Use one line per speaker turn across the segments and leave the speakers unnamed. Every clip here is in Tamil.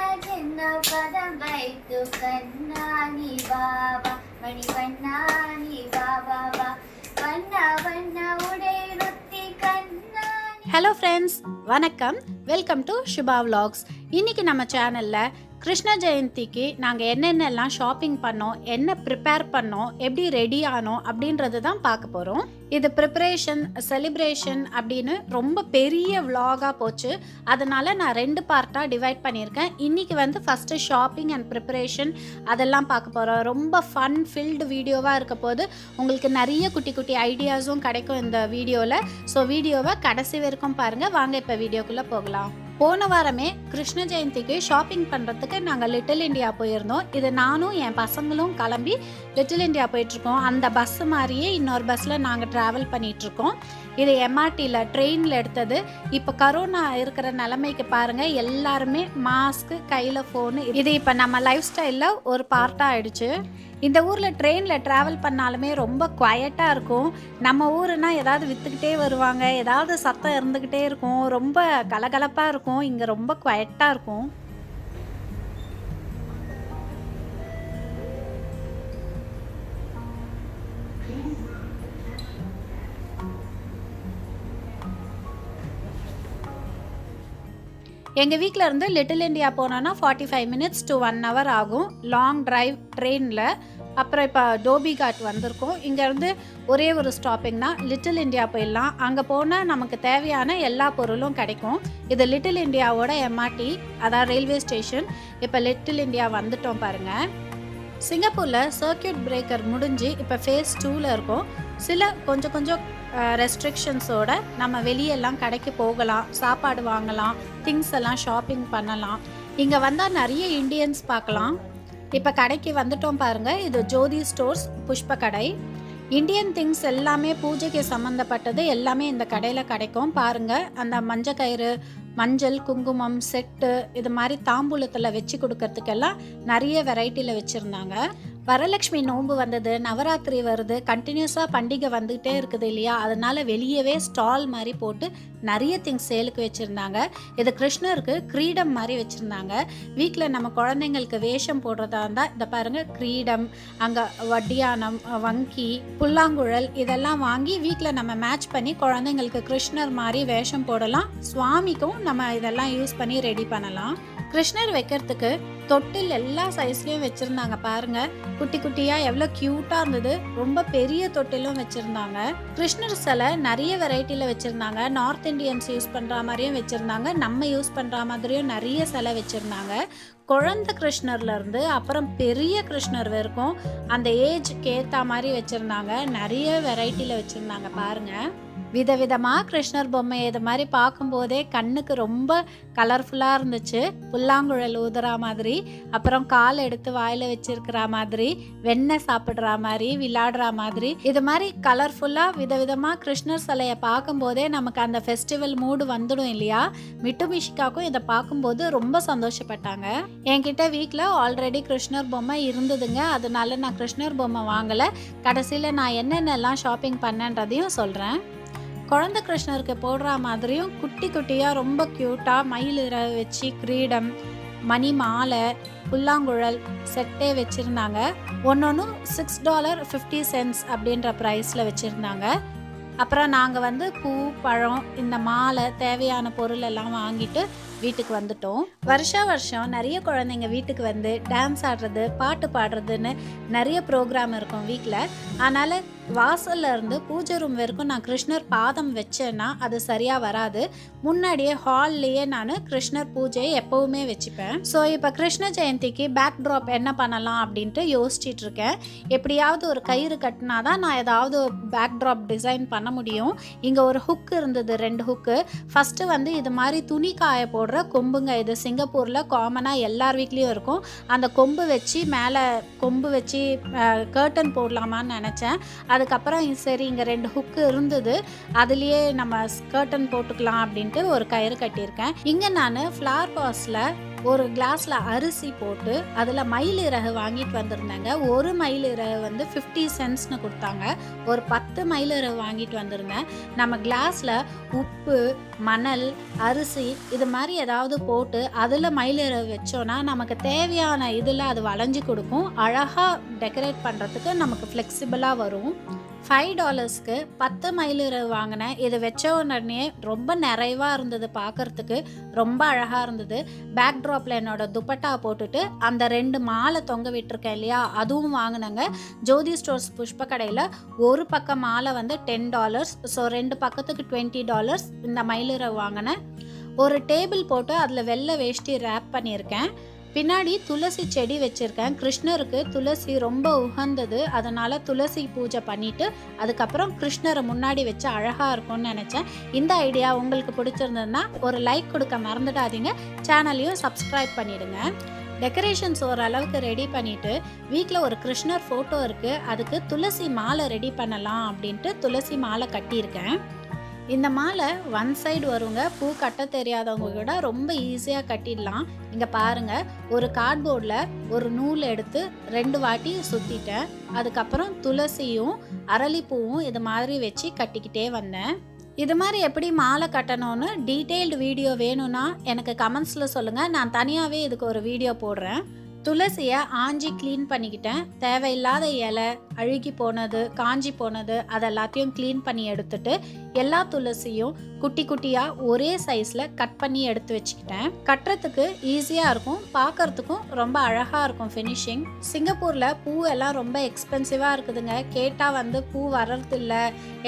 చిన్న పదం వైతు కన్నాని బాబా మణి కన్నాని బాబా వన్న వన్న ఉడే ருத்தி கண்ணானி.
ஹலோ ஃப்ரெண்ட்ஸ், வணக்கம். Welcome to Subha vlogs. இன்றைக்கி நம்ம சேனலில் கிருஷ்ண ஜெயந்திக்கு நாங்கள் என்னென்னலாம் ஷாப்பிங் பண்ணோம், என்ன ப்ரிப்பேர் பண்ணோம், எப்படி ரெடி ஆனோம் அப்படின்றது தான் பார்க்க போகிறோம். இது ப்ரிப்பரேஷன், செலிப்ரேஷன் அப்படின்னு ரொம்ப பெரிய விலாகாக போச்சு. அதனால் நான் 2 பார்ட்டாக டிவைட் பண்ணியிருக்கேன். இன்றைக்கி வந்து ஃபஸ்ட்டு ஷாப்பிங் அண்ட் ப்ரிப்பரேஷன் அதெல்லாம் பார்க்க போகிறோம். ரொம்ப ஃபன் ஃபில்டு வீடியோவாக இருக்க போது உங்களுக்கு நிறைய குட்டி குட்டி ஐடியாஸும் கிடைக்கும் இந்த வீடியோவில். ஸோ வீடியோவை கடைசி வரைக்கும் பாருங்கள். வாங்க இப்போ வீடியோக்குள்ளே போகலாம். போன வாரமே கிருஷ்ண ஜெயந்திக்கு ஷாப்பிங் பண்ணுறதுக்கு நாங்கள் லிட்டில் இண்டியா போயிருந்தோம். இது நானும் என் பசங்களும் கிளம்பி லிட்டில் இண்டியா போயிட்டுருக்கோம். அந்த பஸ்ஸு மாதிரியே இன்னொரு பஸ்ஸில் நாங்கள் ட்ராவல் பண்ணிகிட்ருக்கோம். இது எம்ஆர்டியில் ட்ரெயினில் எடுத்தது. இப்போ கரோனா இருக்கிற நிலைமைக்கு பாருங்கள், எல்லாருமே மாஸ்க்கு, கையில் ஃபோனு. இது இப்போ நம்ம லைஃப் ஸ்டைலில் ஒரு பார்ட்டாக ஆகிடுச்சு. இந்த ஊரில் ட்ரெயினில் ட்ராவல் பண்ணாலுமே ரொம்ப குவையட்டாக இருக்கும். நம்ம ஊருனா ஏதாவது விற்றுக்கிட்டே வருவாங்க, ஏதாவது சத்தம் இருந்துக்கிட்டே இருக்கும், ரொம்ப கலகலப்பாக இருக்கும். இங்கே ரொம்ப குவையட்டாக இருக்கும். எங்கள் வீட்டில் இருந்து லிட்டில் இண்டியா போனோன்னா 45 minutes to 1 hour ஆகும். லாங் ட்ரைவ் ட்ரெயினில். அப்புறம் இப்போ டோபி காட் வந்திருக்கோம். இங்கேருந்து ஒரே ஒரு ஸ்டாப்பிங் தான், லிட்டில் இண்டியா போயிடலாம். அங்கே போனால் நமக்கு தேவையான எல்லா பொருளும் கிடைக்கும். இது லிட்டில் இண்டியாவோட எம்ஆர்டி, அதான் ரயில்வே ஸ்டேஷன். இப்போ லிட்டில் இண்டியா வந்துட்டோம் பாருங்கள். சிங்கப்பூரில் சர்க்கியூட் பிரேக்கர் முடிஞ்சு இப்போ ஃபேஸ் 2ல் இருக்கும். சில கொஞ்சம் ரெஸ்ட்ரிக்ஷன்ஸோடு நம்ம வெளியெல்லாம் கடைக்கு போகலாம், சாப்பாடு வாங்கலாம், திங்ஸ் எல்லாம் ஷாப்பிங் பண்ணலாம். இங்கே வந்தால் நிறைய இண்டியன்ஸ் பார்க்கலாம். இப்போ கடைக்கு வந்துட்டோம் பாருங்கள். இது ஜோதி ஸ்டோர்ஸ் புஷ்ப கடை. இந்தியன் திங்ஸ் எல்லாமே பூஜைக்கு சம்மந்தப்பட்டது எல்லாமே இந்த கடையில் கிடைக்கும். பாருங்கள், அந்த மஞ்சள் கயிறு, மஞ்சள், குங்குமம் செட்டு, இது மாதிரி தாம்பூலத்தில் வச்சு கொடுக்கறதுக்கெல்லாம் நிறைய வெரைட்டியில் வச்சுருந்தாங்க. வரலட்சுமி நோன்பு வந்தது, நவராத்திரி வருது, கண்டினியூஸாக பண்டிகை வந்துகிட்டே இருக்குது இல்லையா? அதனால் வெளியவே ஸ்டால் மாதிரி போட்டு நிறைய திங்ஸ் சேலுக்கு வச்சுருந்தாங்க. இது கிருஷ்ணருக்கு கிரீடம் மாதிரி வச்சுருந்தாங்க. வீட்டில் நம்ம குழந்தைங்களுக்கு வேஷம் போடுறதா இருந்தால் இந்த பாருங்கள், கிரீடம், அங்கே வட்டியானம், வங்கி, புல்லாங்குழல் இதெல்லாம் வாங்கி வீட்டில் நம்ம மேட்ச் பண்ணி குழந்தைங்களுக்கு கிருஷ்ணர் மாதிரி வேஷம் போடலாம். சுவாமிக்கும் நம்ம இதெல்லாம் யூஸ் பண்ணி ரெடி பண்ணலாம். கிருஷ்ணர் வைக்கிறதுக்கு தொட்டில் எல்லா சைஸ்லேயும் வச்சுருந்தாங்க. பாருங்கள், குட்டி குட்டியாக எவ்வளோ க்யூட்டாக இருந்தது. ரொம்ப பெரிய தொட்டிலும் வச்சுருந்தாங்க. கிருஷ்ணர் சிலை நிறைய வெரைட்டியில் வச்சுருந்தாங்க. நார்த் இண்டியன்ஸ் யூஸ் பண்ணுற மாதிரியும் வச்சுருந்தாங்க, நம்ம யூஸ் பண்ணுற மாதிரியும் நிறைய சிலை வச்சுருந்தாங்க. குழந்தை கிருஷ்ணர்லேருந்து அப்புறம் பெரிய கிருஷ்ணர் வரைக்கும் அந்த ஏஜ்க்கு ஏற்ற மாதிரி வச்சுருந்தாங்க. நிறைய வெரைட்டியில் வச்சுருந்தாங்க. பாருங்கள், விதவிதமாக கிருஷ்ணர் பொம்மை இது மாதிரி பார்க்கும்போதே கண்ணுக்கு ரொம்ப கலர்ஃபுல்லாக இருந்துச்சு. புல்லாங்குழல் ஊதுறா மாதிரி, அப்புறம் கால் எடுத்து வாயில் வச்சிருக்கிற மாதிரி, வெண்ணெய் சாப்பிட்ற மாதிரி, விளையாடுற மாதிரி, இது மாதிரி கலர்ஃபுல்லாக விதவிதமாக கிருஷ்ணர் சிலையை பார்க்கும்போதே நமக்கு அந்த ஃபெஸ்டிவல் மூடு வந்துடும் இல்லையா? மிட்டுமிஷிக்காக்கும் இதை பார்க்கும்போது ரொம்ப சந்தோஷப்பட்டாங்க. என்கிட்ட வீட்டில் ஆல்ரெடி கிருஷ்ணர் பொம்மை இருந்ததுங்க. அதனால நான் கிருஷ்ணர் பொம்மை வாங்கலை. கடைசியில் நான் என்னென்னலாம் ஷாப்பிங் பண்ணேன்றதையும் சொல்கிறேன். குழந்தை கிருஷ்ணருக்கு போடுற மாதிரியும் குட்டி குட்டியாக ரொம்ப க்யூட்டாக மயில் வச்சு கிரீடம், மணி மாலை, புல்லாங்குழல் செட்டே வச்சுருந்தாங்க. ஒன்று $6.50 அப்படின்ற ப்ரைஸில் வச்சுருந்தாங்க. அப்புறம் நாங்கள் வந்து பூ, பழம், இந்த மாலை, தேவையான பொருள் எல்லாம் வாங்கிட்டு வீட்டுக்கு வந்துட்டோம். வருஷம் நிறைய குழந்தைங்க வீட்டுக்கு வந்து டான்ஸ் ஆடுறது, பாட்டு பாடுறதுன்னு நிறைய ப்ரோக்ராம் இருக்கும் வீட்டில். அதனால் வாசல்ல இருந்து பூஜை ரூம் வரைக்கும் நான் கிருஷ்ணர் பாதம் வச்சேன்னா அது சரியாக வராது. முன்னாடியே ஹால்லையே நான் கிருஷ்ணர் பூஜையை எப்போவுமே வச்சுப்பேன். ஸோ இப்போ கிருஷ்ண ஜெயந்திக்கு பேக் ட்ராப் என்ன பண்ணலாம் அப்படின்ட்டு யோசிச்சுட்டு இருக்கேன். எப்படியாவது ஒரு கயிறு கட்டினா தான் நான் ஏதாவது பேக் ட்ராப் டிசைன் பண்ண முடியும். இங்கே ஒரு ஹுக் இருந்தது, 2 ஹுக்கு. ஃபஸ்ட்டு வந்து இது மாதிரி துணி காய போடுற கொம்புங்க. இது சிங்கப்பூரில் காமனாக எல்லார் வீட்லேயும் இருக்கும். அந்த கொம்பு வச்சு மேலே கொம்பு வச்சு கர்டன் போடலாமான்னு நினச்சேன். அதுக்கப்புறம் சரி, இங்கே 2 ஹுக்கு இருந்தது, அதுலேயே நம்ம கர்டன் போட்டுக்கலாம் அப்படின்ட்டு ஒரு கயிறு கட்டியிருக்கேன். இங்கே நான் ஃப்ளவர் வாஸில் ஒரு கிளாஸில் அரிசி போட்டு அதில் மயில் இறகு வாங்கிட்டு வந்திருந்தேங்க. ஒரு மயில் இறகு வந்து 50 சென்ட்ஸ்னு கொடுத்தாங்க. ஒரு 10 மயில் இறகு வாங்கிட்டு வந்திருந்தேன். நம்ம கிளாஸில் உப்பு, மணல், அரிசி இது மாதிரி ஏதாவது போட்டு அதில் மயில் இறகு வச்சோன்னா நமக்கு தேவையான இதில் அது வளைஞ்சி கொடுக்கும். அழகாக டெக்கரேட் பண்ணுறதுக்கு நமக்கு ஃப்ளெக்சிபிளாக வரும். $5க்கு 10 மயில் இறகு வாங்கினேன். இது வச்ச உடனே ரொம்ப நிறைவாக இருந்தது, பார்க்குறதுக்கு ரொம்ப அழகாக இருந்தது. பேக் ட்ராப்பில் என்னோட துப்பட்டா போட்டுட்டு அந்த 2 மாலை தொங்க விட்டுருக்கேன் இல்லையா, அதுவும் வாங்கினேங்க. ஜோதி ஸ்டோர்ஸ் புஷ்ப கடையில் ஒரு பக்கம் மாலை வந்து $10. ஸோ 2 பக்கத்துக்கு $20 இந்த மயில் இறகு வாங்கினேன். ஒரு டேபிள் போட்டு அதில் வெள்ளை வேஷ்டி ரேப் பண்ணியிருக்கேன். பின்னாடி துளசி செடி வச்சுருக்கேன். கிருஷ்ணருக்கு துளசி ரொம்ப உகந்தது, அதனால் துளசி பூஜை பண்ணிவிட்டு அதுக்கப்புறம் கிருஷ்ணரை முன்னாடி வச்சு அழகாக இருக்கும்னு நினச்சேன். இந்த ஐடியா உங்களுக்கு பிடிச்சிருந்ததுன்னா ஒரு லைக் கொடுக்க மறந்துடாதீங்க. சேனலையும் சப்ஸ்கிரைப் பண்ணிவிடுங்க. டெக்கரேஷன்ஸ் ஓரளவுக்கு ரெடி பண்ணிவிட்டு வீட்டில் ஒரு கிருஷ்ணர் ஃபோட்டோ இருக்குது, அதுக்கு துளசி மாலை ரெடி பண்ணலாம் அப்படின்ட்டு துளசி மாலை கட்டியிருக்கேன். இந்த மாலை ஒன் சைடு வருங்க. பூ கட்ட தெரியாதவங்க கூட ரொம்ப ஈஸியாக கட்டிடலாம். இங்கே பாருங்கள், ஒரு கார்ட்போர்டில் ஒரு நூல் எடுத்து 2 வாட்டி சுற்றிட்டேன். அதுக்கப்புறம் துளசியும் அரளிப்பூவும் இது மாதிரி வச்சு கட்டிக்கிட்டே வந்தேன். இது மாதிரி எப்படி மாலை கட்டணும்னு டீட்டெயில்டு வீடியோ வேணும்னா எனக்கு கமெண்ட்ஸில் சொல்லுங்கள். நான் தனியாகவே இதுக்கு ஒரு வீடியோ போடுறேன். துளசியை ஆஞ்சி க்ளீன் பண்ணிக்கிட்டேன். தேவையில்லாத இலை, அழுகி போனது, காஞ்சி போனது அதெல்லாத்தையும் க்ளீன் பண்ணி எடுத்துட்டு எல்லா துளசியும் குட்டி குட்டியாக ஒரே சைஸில் கட் பண்ணி எடுத்து வச்சுக்கிட்டேன். கட்டுறதுக்கு ஈஸியாக இருக்கும், பார்க்கறதுக்கும் ரொம்ப அழகாக இருக்கும் ஃபினிஷிங். சிங்கப்பூரில் பூ எல்லாம் ரொம்ப எக்ஸ்பென்சிவாக இருக்குதுங்க. கேட்டால் வந்து பூ வர்றதில்ல,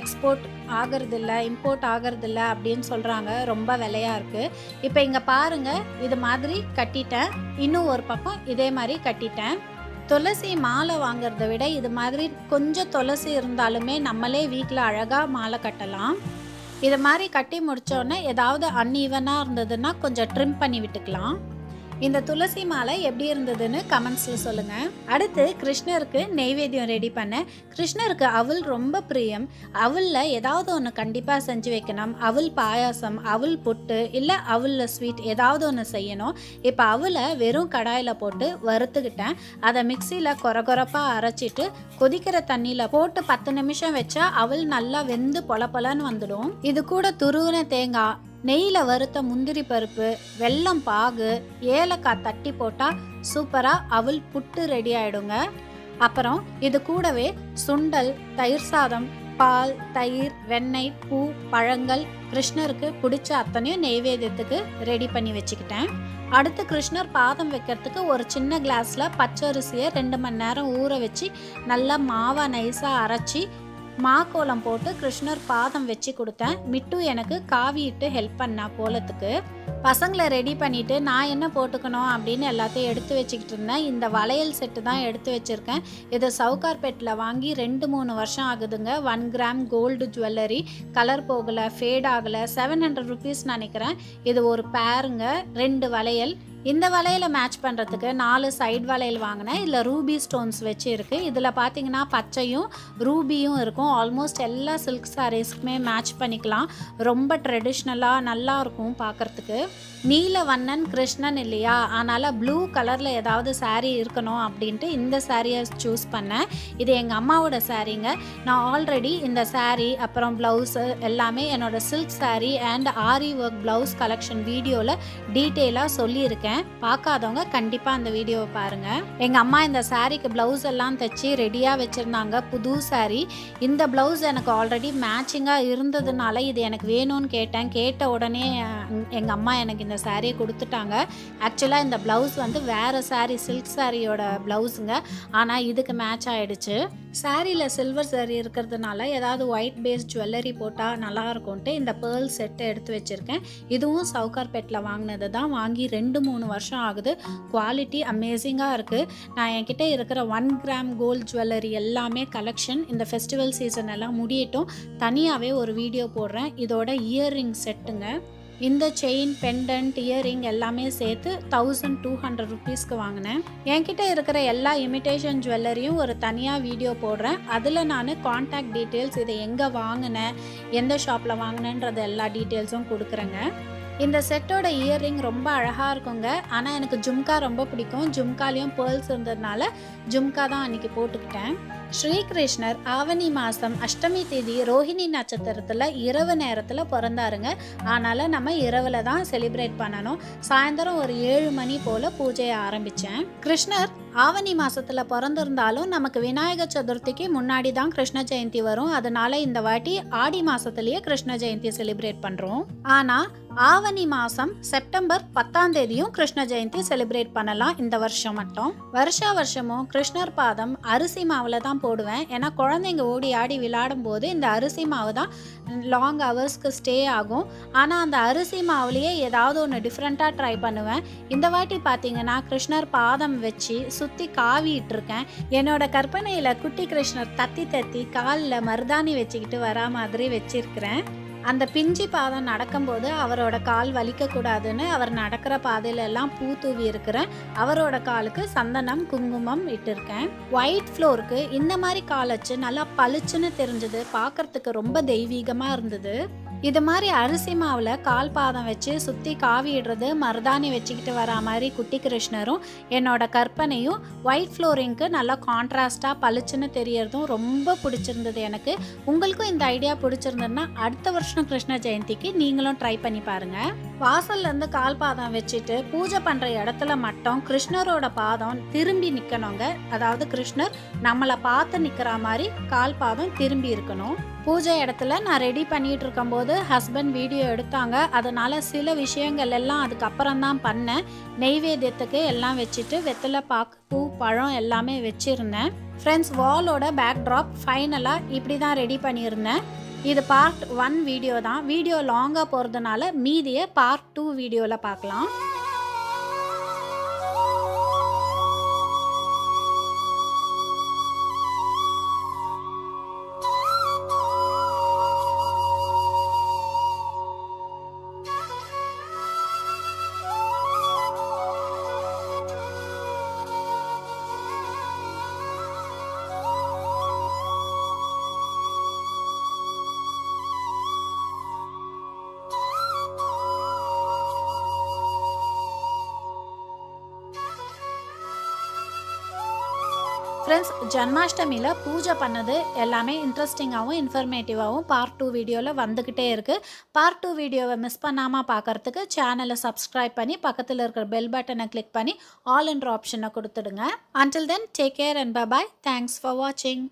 எக்ஸ்போர்ட் ஆகிறதில்ல, இம்போர்ட் ஆகிறதில்ல அப்படின்னு சொல்கிறாங்க. ரொம்ப விலையாக இருக்குது. இப்போ இங்கே பாருங்கள், இது மாதிரி கட்டிட்டேன். இன்னும் ஒரு பக்கம் இதே மாதிரி கட்டிட்டேன். துளசி மாலை வாங்கிறத விட இது மாதிரி கொஞ்சம் துளசி இருந்தாலுமே நம்மளே வீட்டில் அழகாக மாலை கட்டலாம். இது மாதிரி கட்டி முடித்தோடனே ஏதாவது அன்ஈவனாக இருந்ததுன்னா கொஞ்சம் ட்ரிம் பண்ணி விட்டுக்கலாம். இந்த துளசி மாலை எப்படி இருந்ததுன்னு கமெண்ட்ஸில் சொல்லுங்கள். அடுத்து கிருஷ்ணருக்கு நெய்வேத்தியம் ரெடி பண்ணேன். கிருஷ்ணருக்கு அவல் ரொம்ப பிரியம். அவலில் ஏதாவது ஒன்று கண்டிப்பாக செஞ்சு வைக்கணும். அவல் பாயாசம், அவல் புட்டு, இல்லை அவலில் ஸ்வீட் ஏதாவது ஒன்று செய்யணும். இப்போ அவலை வெறும் கடாயில் போட்டு வறுத்துக்கிட்டேன். அதை மிக்சியில் கொரகொரப்பாக அரைச்சிட்டு கொதிக்கிற தண்ணியில் போட்டு 10 நிமிஷம் வச்சா அவல் நல்லா வெந்து பொலன்னு வந்துடும். இது கூட துருவின தேங்காய், நெய்யில் வறுத்த முந்திரி பருப்பு, வெல்லம் பாகு, ஏலக்காய் தட்டி போட்டால் சூப்பராக அவல் புட்டு ரெடி ஆகிடுங்க. அப்புறம் இது கூடவே சுண்டல், தயிர் சாதம், பால், தயிர், வெண்ணெய், பூ, பழங்கள், கிருஷ்ணருக்கு பிடிச்ச அத்தனையும் நெய்வேத்தியத்துக்கு ரெடி பண்ணி வச்சுக்கிட்டேன். அடுத்து கிருஷ்ணர் பாதம் வைக்கிறதுக்கு ஒரு சின்ன கிளாஸில் பச்சரிசியை 2 மணி நேரம் ஊற வச்சு நல்லா மாவை நைஸாக அரைச்சி மாக்கோலம் போட்டு கிருஷ்ணர் பாதம் வச்சு கொடுத்தேன். மிட்டு எனக்கு காவிட்டு ஹெல்ப் பண்ணா கோலத்துக்கு. பசங்களை ரெடி பண்ணிவிட்டு நான் என்ன போட்டுக்கணும் அப்படின்னு எல்லாத்தையும் எடுத்து வச்சுக்கிட்டு இருந்தேன். இந்த வளையல் செட்டு தான் எடுத்து வச்சுருக்கேன். இது சவுகார்பேட்டில் வாங்கி 2-3 வருஷம் ஆகுதுங்க. 1 கிராம் கோல்டு ஜுவல்லரி, கலர் போகலை, ஃபேட் ஆகலை. 700 ருபீஸ் நினைக்கிறேன். இது ஒரு பேருங்க, 2 வளையல். இந்த வளையலை மேட்ச் பண்ணுறதுக்கு 4 சைடு வளையல் வாங்கினேன். இதில் ரூபி ஸ்டோன்ஸ் வச்சு இருக்குது. இதில் பார்த்தீங்கன்னா பச்சையும் ரூபியும் இருக்கும். ஆல்மோஸ்ட் எல்லா சில்க் சாரீஸ்க்குமே மேட்ச் பண்ணிக்கலாம். ரொம்ப ட்ரெடிஷ்னலாக நல்லாயிருக்கும் பார்க்குறதுக்கு. நீலவண்ணன் கிருஷ்ணன் இல்லையா, அதனால் ப்ளூ கலரில் ஏதாவது சாரீ இருக்கணும் அப்படின்ட்டு இந்த சாரியை சூஸ் பண்ணேன். இது எங்கள் அம்மாவோட சாரீங்க. நான் ஆல்ரெடி இந்த சாரீ அப்புறம் ப்ளவுஸு எல்லாமே என்னோடய silk sari and aari work blouse collection வீடியோவில் டீட்டெயிலாக சொல்லியிருக்கேன். பார்க்காதவங்க கண்டிப்பாக அந்த வீடியோவை பாருங்கள். எங்கள் அம்மா இந்த சாரீக்கு ப்ளவுஸ் எல்லாம் தைச்சி ரெடியாக வச்சுருந்தாங்க, புது சாரீ. இந்த ப்ளவுஸ் எனக்கு ஆல்ரெடி மேட்சிங்காக இருந்ததுனால இது எனக்கு வேணும்னு கேட்டேன். கேட்ட உடனே எங்கள் அம்மா எனக்கு இந்த சாரியை கொடுத்துட்டாங்க. ஆக்சுவலாக இந்த ப்ளவுஸ் வந்து வேறு சாரீ, சில்க் சாரியோட ப்ளவுஸுங்க. ஆனால் இதுக்கு மேட்ச் ஆகிடுச்சு. சாரியில் சில்வர் சாரி இருக்கிறதுனால ஏதாவது ஒயிட் பேஸ் ஜுவல்லரி போட்டால் நல்லாயிருக்கும்ன்ட்டு இந்த பேர்ல் செட்டை எடுத்து வச்சுருக்கேன். இதுவும் சவுகார்பேட்டில் வாங்கினது தான். வாங்கி 2-3 வருஷம் ஆகுது. குவாலிட்டி அமேசிங்காக இருக்குது. நான் என்கிட்ட இருக்கிற 1 கிராம் கோல்டு ஜுவல்லரி எல்லாமே கலெக்ஷன் இந்த ஃபெஸ்டிவல் சீசன் எல்லாம் முடியட்டும் தனியாகவே ஒரு வீடியோ போடுறேன். இதோட இயர்ரிங் செட்டுங்க. இந்த செயின், பெண்டன்ட், இயரிங் எல்லாமே சேர்த்து 1200 ருபீஸ்க்கு வாங்கினேன். என்கிட்ட இருக்கிற எல்லா இமிட்டேஷன் ஜுவல்லரியும் ஒரு தனியாக வீடியோ போடுறேன். அதில் நான் கான்டாக்ட் டீட்டெயில்ஸ், இதை எங்கே வாங்கினேன், எந்த ஷாப்பில் வாங்கினேன்றது எல்லா டீட்டெயில்ஸும் கொடுக்குறேங்க. இந்த செட்டோட இயர்ரிங் ரொம்ப அழகாக இருக்குங்க. ஆனால் எனக்கு ஜும்கா ரொம்ப பிடிக்கும். ஜும்காலையும் பேர்ல்ஸ் இருந்ததுனால ஜும்கா தான் அன்றைக்கி போட்டுக்கிட்டேன். ஸ்ரீகிருஷ்ணர் ஆவணி மாதம் அஷ்டமி தேதி ரோஹிணி நட்சத்திரத்தில் இரவு நேரத்தில் பிறந்தாருங்க. அதனால் நம்ம இரவில் தான் செலிப்ரேட் பண்ணணும். சாயந்தரம் ஒரு 7 மணி போல் பூஜையை ஆரம்பித்தேன். கிருஷ்ணர் ஆவணி மாதத்தில் பிறந்திருந்தாலும் நமக்கு விநாயகர் சதுர்த்திக்கு முன்னாடி தான் கிருஷ்ண ஜெயந்தி வரும். அதனால இந்த வாட்டி ஆடி மாதத்துலேயே கிருஷ்ண ஜெயந்தி செலிப்ரேட் பண்ணுறோம். ஆனால் ஆவணி மாதம் செப்டம்பர் 10ஆம் தேதியும் கிருஷ்ண ஜெயந்தி செலிப்ரேட் பண்ணலாம் இந்த வருஷம் மட்டும். வருஷமும் கிருஷ்ணர் பாதம் அரிசி மாவில் தான் போடுவேன். ஏன்னா குழந்தைங்க ஓடி ஆடி விளையாடும் போது இந்த அரிசி மாவு தான் லாங் ஹவர்ஸ்க்கு ஸ்டே ஆகும். ஆனால் அந்த அரிசி மாவுலேயே ஏதாவது ஒன்று டிஃப்ரெண்ட்டாக ட்ரை பண்ணுவேன். இந்த வாட்டி பார்த்தீங்கன்னா கிருஷ்ணர் பாதம் வச்சு சுற்றி காவிட்டு இருக்கேன். என்னோட கற்பனையில் குட்டி கிருஷ்ணர் தத்தி காலில் மருதாணி வச்சுக்கிட்டு வரா மாதிரி வச்சிருக்கிறேன். அந்த பிஞ்சி பாதம் நடக்கும்போது அவரோட கால் வலிக்கக்கூடாதுன்னு அவர் நடக்கிற பாதையிலெல்லாம் பூ தூவி இருக்கிறேன். அவரோட காலுக்கு சந்தனம் குங்குமம் இட்டிருக்கேன். ஒயிட் ஃப்ளோருக்கு இந்த மாதிரி கால் வச்சு நல்லா பளிச்சுன்னு தெரிஞ்சது. பார்க்கறதுக்கு ரொம்ப தெய்வீகமாக இருந்தது. இது மாதிரி அரிசி மாவில் கால் பாதம் வச்சு சுற்றி காவிடுறது, மருதாணி வச்சுக்கிட்டு வரா மாதிரி குட்டி கிருஷ்ணரும் என்னோட கற்பனையும் ஒயிட் ஃப்ளோரிங்க்கு நல்லா கான்ட்ராஸ்டாக பளிச்சுன்னு தெரியறதும் ரொம்ப பிடிச்சிருந்தது எனக்கு. உங்களுக்கும் இந்த ஐடியா பிடிச்சிருந்ததுன்னா அடுத்த வருஷம் கிருஷ்ண ஜெயந்திக்கு நீங்களும் ட்ரை பண்ணி பாருங்கள். வாசல்லேருந்து கால் பாதம் வச்சுட்டு பூஜை பண்ணுற இடத்துல மட்டும் கிருஷ்ணரோட பாதம் திரும்பி நிற்கணுங்க. அதாவது கிருஷ்ணர் நம்மளை பார்த்து நிற்கிற மாதிரி கால் பாதம் திரும்பி இருக்கணும். பூஜை இடத்துல நான் ரெடி பண்ணிட்டு இருக்கும்போது ஹஸ்பண்ட் வீடியோ எடுத்தாங்க. அதனால சில விஷயங்கள் எல்லாம் அதுக்கப்புறம் தான் பண்ணேன். நெய்வேத்தியத்துக்கு எல்லாம் வச்சுட்டு வெத்தலை பாக்கு பூ பழம் எல்லாமே வச்சுருந்தேன். ஃப்ரெண்ட்ஸ், வாலோட பேக் ட்ராப் ஃபைனலாக இப்படி தான் ரெடி பண்ணியிருந்தேன். இது பார்ட் 1 வீடியோ தான். வீடியோ லாங்காக போகிறதுனால மீதியை பார்ட் 2 வீடியோவில் பார்க்கலாம். ஃப்ரெண்ட்ஸ், ஜன்மாஷ்டமியில் பூஜை பண்ணது எல்லாமே இன்ட்ரெஸ்டிங்காகவும் இன்ஃபர்மேட்டிவாகவும் பார்ட் 2 வீடியோவில் வந்துக்கிட்டே இருக்குது. பார்ட் 2 வீடியோவை மிஸ் பண்ணாமல் பார்க்குறதுக்கு சேனலை சப்ஸ்கிரைப் பண்ணி பக்கத்தில் இருக்கிற பெல் பட்டனை கிளிக் பண்ணி ஆல் என்ற ஆப்ஷனை கொடுத்துடுங்க. Until then, take care and bye. Thanks for வாட்சிங்.